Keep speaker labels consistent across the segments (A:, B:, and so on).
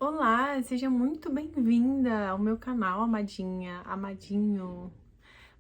A: Olá, seja muito bem-vinda ao meu canal, amadinha, amadinho.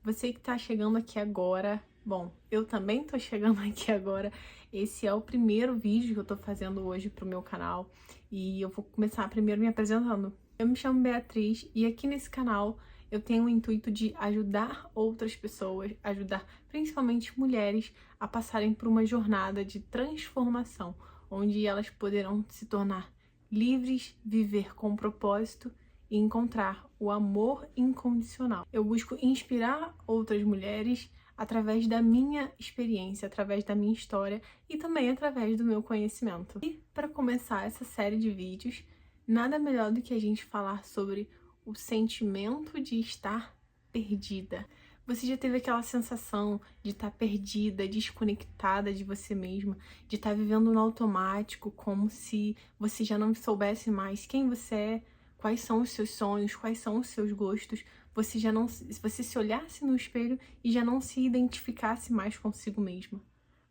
A: Você que tá chegando aqui agora, bom, eu também tô chegando aqui agora. Esse é o primeiro vídeo que eu tô fazendo hoje pro meu canal e eu vou começar primeiro me apresentando. Eu me chamo Beatriz e aqui nesse canal eu tenho o intuito de ajudar outras pessoas, ajudar principalmente mulheres a passarem por uma jornada de transformação, onde elas poderão se tornar livres, viver com propósito e encontrar o amor incondicional. Eu busco inspirar outras mulheres através da minha experiência, através da minha história e também através do meu conhecimento. E para começar essa série de vídeos, nada melhor do que a gente falar sobre o sentimento de estar perdida. Você já teve aquela sensação de estar perdida, desconectada de você mesma, de estar vivendo no automático, como se você já não soubesse mais quem você é, quais são os seus sonhos, quais são os seus gostos, você se olhasse no espelho e já não se identificasse mais consigo mesma.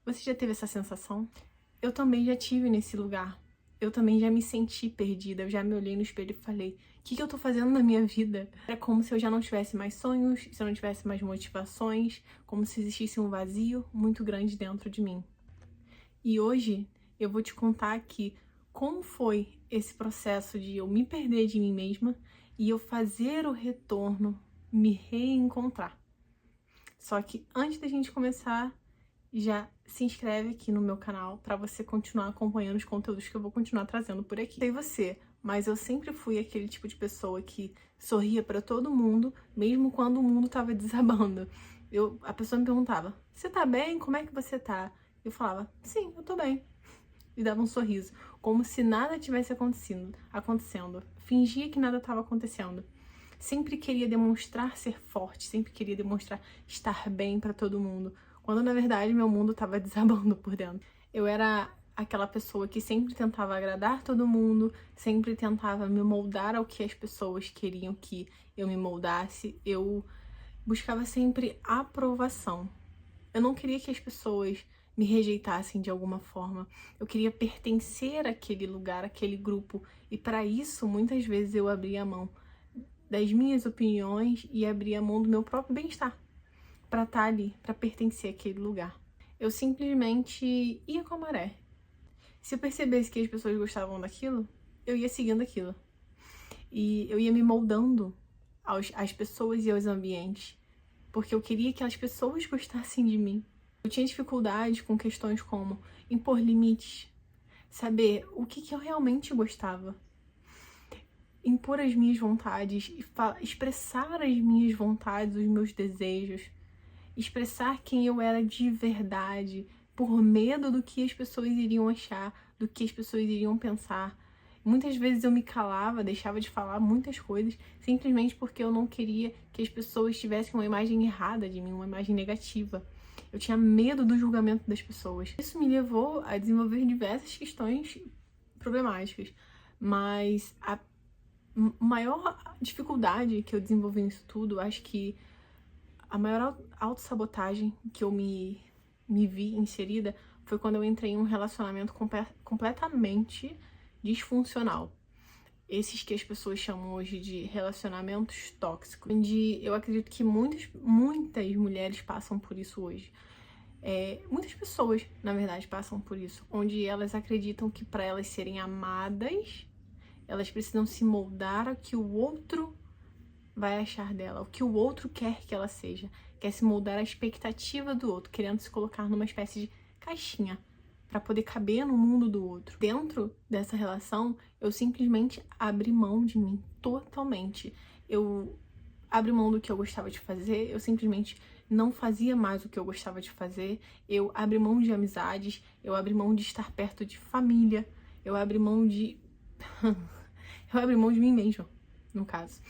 A: Você já teve essa sensação? Eu também já tive nesse lugar. Eu também já me senti perdida, eu já me olhei no espelho e falei, o que eu tô fazendo na minha vida? Era como se eu já não tivesse mais sonhos, se eu não tivesse mais motivações, como se existisse um vazio muito grande dentro de mim. E hoje eu vou te contar aqui como foi esse processo de eu me perder de mim mesma e eu fazer o retorno, me reencontrar. Só que antes da gente começar, já se inscreve aqui no meu canal para você continuar acompanhando os conteúdos que eu vou continuar trazendo por aqui. Sei você, mas eu sempre fui aquele tipo de pessoa que sorria para todo mundo, mesmo quando o mundo tava desabando. A pessoa me perguntava, você tá bem? Como é que você tá? Eu falava, sim, eu tô bem. E dava um sorriso, como se nada tivesse acontecendo. Fingia que nada estava acontecendo. Sempre queria demonstrar ser forte, sempre queria demonstrar estar bem para todo mundo, quando na verdade meu mundo estava desabando por dentro. Eu era aquela pessoa que sempre tentava agradar todo mundo, sempre tentava me moldar ao que as pessoas queriam que eu me moldasse. Eu buscava sempre aprovação. Eu não queria que as pessoas me rejeitassem de alguma forma. Eu queria pertencer àquele lugar, àquele grupo. E para isso, muitas vezes eu abria mão das minhas opiniões e abria mão do meu próprio bem-estar para estar ali, para pertencer àquele lugar. Eu simplesmente ia com a maré. Se eu percebesse que as pessoas gostavam daquilo, eu ia seguindo aquilo. E eu ia me moldando às pessoas e aos ambientes, porque eu queria que as pessoas gostassem de mim. Eu tinha dificuldade com questões como impor limites, saber o que eu realmente gostava, impor as minhas vontades, expressar as minhas vontades, os meus desejos, expressar quem eu era de verdade, por medo do que as pessoas iriam achar, do que as pessoas iriam pensar. Muitas vezes eu me calava, deixava de falar muitas coisas, simplesmente porque eu não queria que as pessoas tivessem uma imagem errada de mim, uma imagem negativa. Eu tinha medo do julgamento das pessoas. Isso me levou a desenvolver diversas questões problemáticas, mas a maior dificuldade que eu desenvolvi nisso tudo, acho que a maior autossabotagem que eu me vi inserida foi quando eu entrei em um relacionamento completamente disfuncional. Esses que as pessoas chamam hoje de relacionamentos tóxicos, onde eu acredito que muitas mulheres passam por isso hoje. Muitas pessoas, na verdade, passam por isso, onde elas acreditam que para elas serem amadas, elas precisam se moldar ao que o outro vai achar dela, o que o outro quer que ela seja, quer se moldar à expectativa do outro, querendo se colocar numa espécie de caixinha para poder caber no mundo do outro. Dentro dessa relação, eu simplesmente abri mão de mim totalmente. Eu abri mão do que eu gostava de fazer, eu simplesmente não fazia mais o que eu gostava de fazer, eu abri mão de amizades, eu abri mão de estar perto de família, eu abri mão de... eu abri mão de mim mesma, no caso.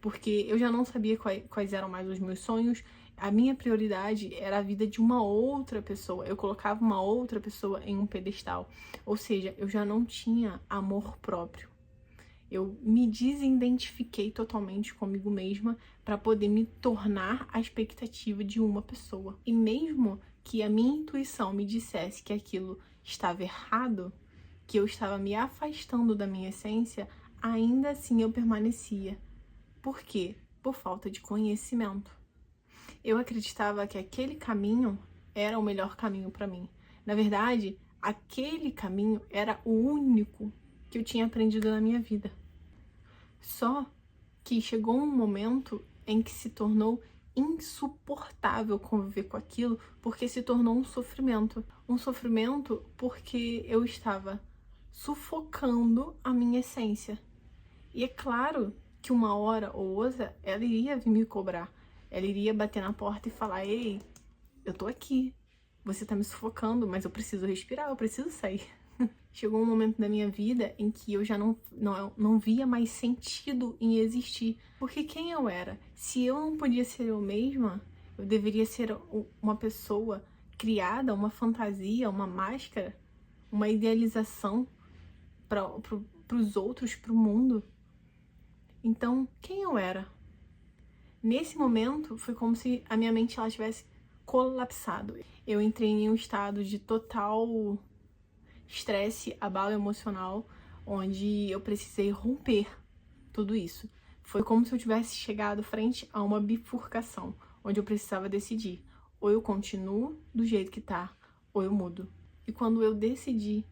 A: Porque eu já não sabia quais eram mais os meus sonhos, a minha prioridade era a vida de uma outra pessoa, eu colocava uma outra pessoa em um pedestal, ou seja, eu já não tinha amor próprio. Eu me desidentifiquei totalmente comigo mesma para poder me tornar a expectativa de uma pessoa. E mesmo que a minha intuição me dissesse que aquilo estava errado, que eu estava me afastando da minha essência, ainda assim eu permanecia. Por quê? Por falta de conhecimento. Eu acreditava que aquele caminho era o melhor caminho para mim. Na verdade, aquele caminho era o único que eu tinha aprendido na minha vida. Só que chegou um momento em que se tornou insuportável conviver com aquilo, porque se tornou um sofrimento. Um sofrimento porque eu estava sufocando a minha essência. E é claro que uma hora ou outra ela iria vir me cobrar. Ela iria bater na porta e falar: ei, eu tô aqui, você tá me sufocando, mas eu preciso respirar, eu preciso sair. Chegou um momento da minha vida em que eu já não via mais sentido em existir. Porque quem eu era? Se eu não podia ser eu mesma, eu deveria ser uma pessoa criada, uma fantasia, uma máscara, uma idealização para os outros, para o mundo. Então, quem eu era? Nesse momento, foi como se a minha mente ela tivesse colapsado. Eu entrei em um estado de total estresse, abalo emocional, onde eu precisei romper tudo isso. Foi como se eu tivesse chegado frente a uma bifurcação, onde eu precisava decidir: ou eu continuo do jeito que tá, ou eu mudo. E quando eu decidi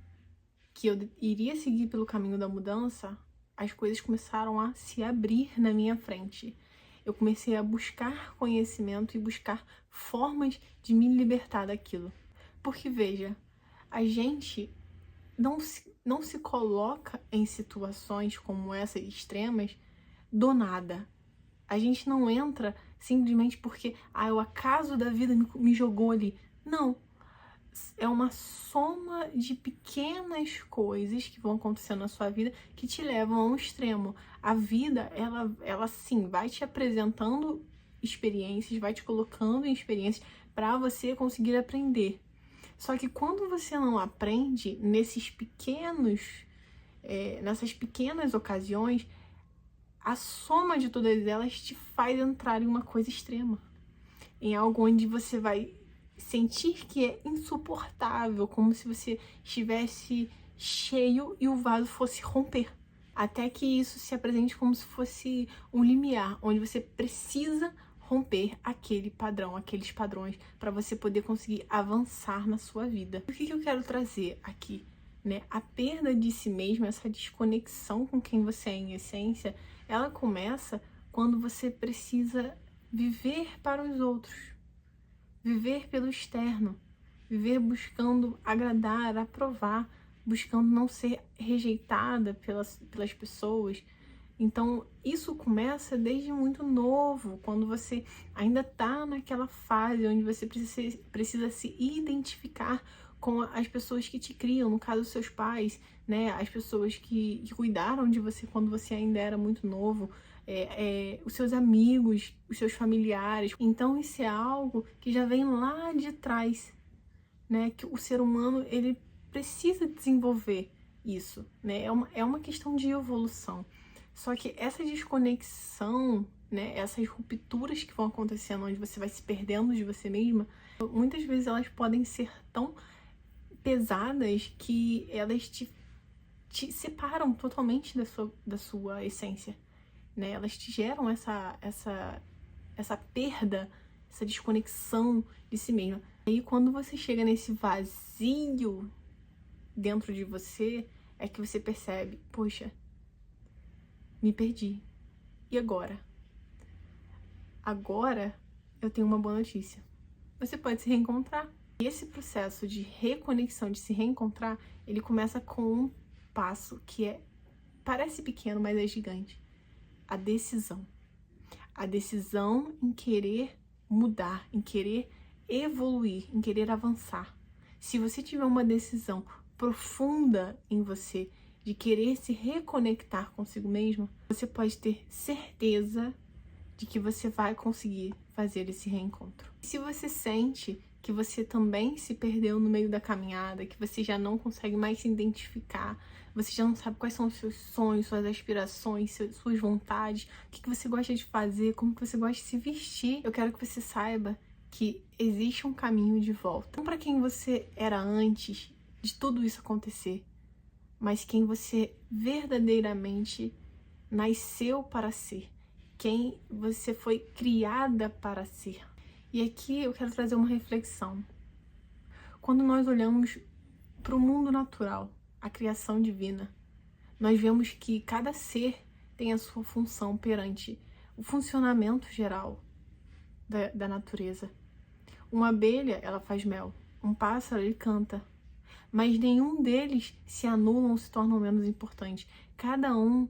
A: que eu iria seguir pelo caminho da mudança, as coisas começaram a se abrir na minha frente. Eu comecei a buscar conhecimento e buscar formas de me libertar daquilo. Porque, veja, a gente não se coloca em situações como essas extremas do nada. A gente não entra simplesmente porque o acaso da vida me jogou ali. Não. É uma soma de pequenas coisas que vão acontecendo na sua vida que te levam a um extremo. A vida, ela sim, vai te apresentando experiências, vai te colocando em experiências para você conseguir aprender. Só que quando você não aprende nessas pequenas ocasiões, a soma de todas elas te faz entrar em uma coisa extrema. Em algo onde você vai sentir que é insuportável, como se você estivesse cheio e o vaso fosse romper. Até que isso se apresente como se fosse um limiar, onde você precisa romper aquele padrão, aqueles padrões, para você poder conseguir avançar na sua vida. O que eu quero trazer aqui? A perda de si mesmo, essa desconexão com quem você é em essência, ela começa quando você precisa viver para os outros. Viver pelo externo, viver buscando agradar, aprovar, buscando não ser rejeitada pelas pessoas. Então, isso começa desde muito novo, quando você ainda está naquela fase onde você precisa se identificar com as pessoas que te criam, no caso, seus pais, as pessoas que cuidaram de você quando você ainda era muito novo, os seus amigos, os seus familiares. Então isso é algo que já vem lá de trás, que o ser humano ele precisa desenvolver isso, é uma questão de evolução. Só que essa desconexão, essas rupturas que vão acontecendo, onde você vai se perdendo de você mesma, muitas vezes elas podem ser tão pesadas que elas te separam totalmente da sua essência. Elas te geram essa perda, essa desconexão de si mesma. E quando você chega nesse vazio dentro de você, é que você percebe: poxa, me perdi. E agora? Agora eu tenho uma boa notícia. Você pode se reencontrar. E esse processo de reconexão, de se reencontrar, ele começa com um passo que parece pequeno, mas é gigante. A decisão. A decisão em querer mudar, em querer evoluir, em querer avançar. Se você tiver uma decisão profunda em você de querer se reconectar consigo mesmo, você pode ter certeza de que você vai conseguir fazer esse reencontro. E se você sente que você também se perdeu no meio da caminhada, que você já não consegue mais se identificar, você já não sabe quais são os seus sonhos, suas aspirações, suas vontades, o que você gosta de fazer, como que você gosta de se vestir, eu quero que você saiba que existe um caminho de volta. Não para quem você era antes de tudo isso acontecer, mas quem você verdadeiramente nasceu para ser, quem você foi criada para ser. E aqui eu quero trazer uma reflexão. Quando nós olhamos para o mundo natural, a criação divina, nós vemos que cada ser tem a sua função perante o funcionamento geral da natureza. Uma abelha, ela faz mel. Um pássaro, ele canta. Mas nenhum deles se anulam ou se tornam menos importantes. Cada um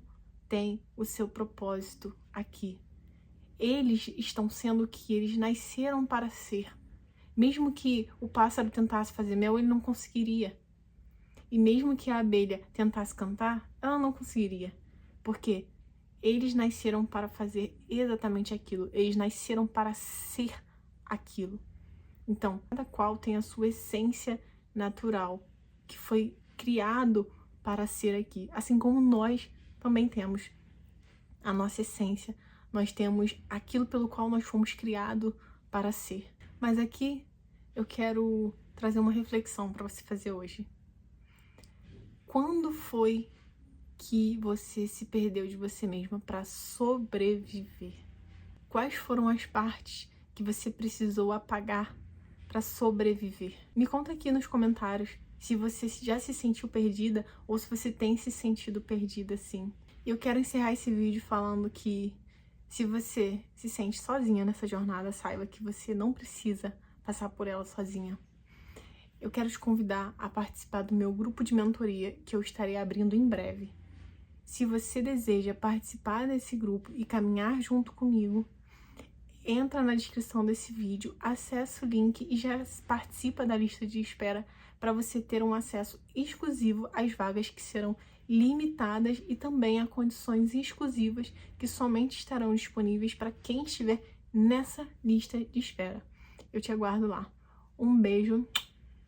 A: tem o seu propósito aqui. Eles estão sendo o que eles nasceram para ser. Mesmo que o pássaro tentasse fazer mel, ele não conseguiria. E mesmo que a abelha tentasse cantar, ela não conseguiria. Porque eles nasceram para fazer exatamente aquilo. Eles nasceram para ser aquilo. Então, cada qual tem a sua essência natural, que foi criado para ser aqui. Assim como nós também temos a nossa essência. Nós temos aquilo pelo qual nós fomos criados para ser. Mas aqui eu quero trazer uma reflexão para você fazer hoje. Quando foi que você se perdeu de você mesma para sobreviver? Quais foram as partes que você precisou apagar para sobreviver? Me conta aqui nos comentários se você já se sentiu perdida ou se você tem se sentido perdida assim. Eu quero encerrar esse vídeo falando que se você se sente sozinha nessa jornada, saiba que você não precisa passar por ela sozinha. Eu quero te convidar a participar do meu grupo de mentoria que eu estarei abrindo em breve. Se você deseja participar desse grupo e caminhar junto comigo, entra na descrição desse vídeo, acessa o link e já participa da lista de espera para você ter um acesso exclusivo às vagas que serão limitadas e também a condições exclusivas que somente estarão disponíveis para quem estiver nessa lista de espera. Eu te aguardo lá. Um beijo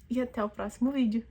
A: e até o próximo vídeo.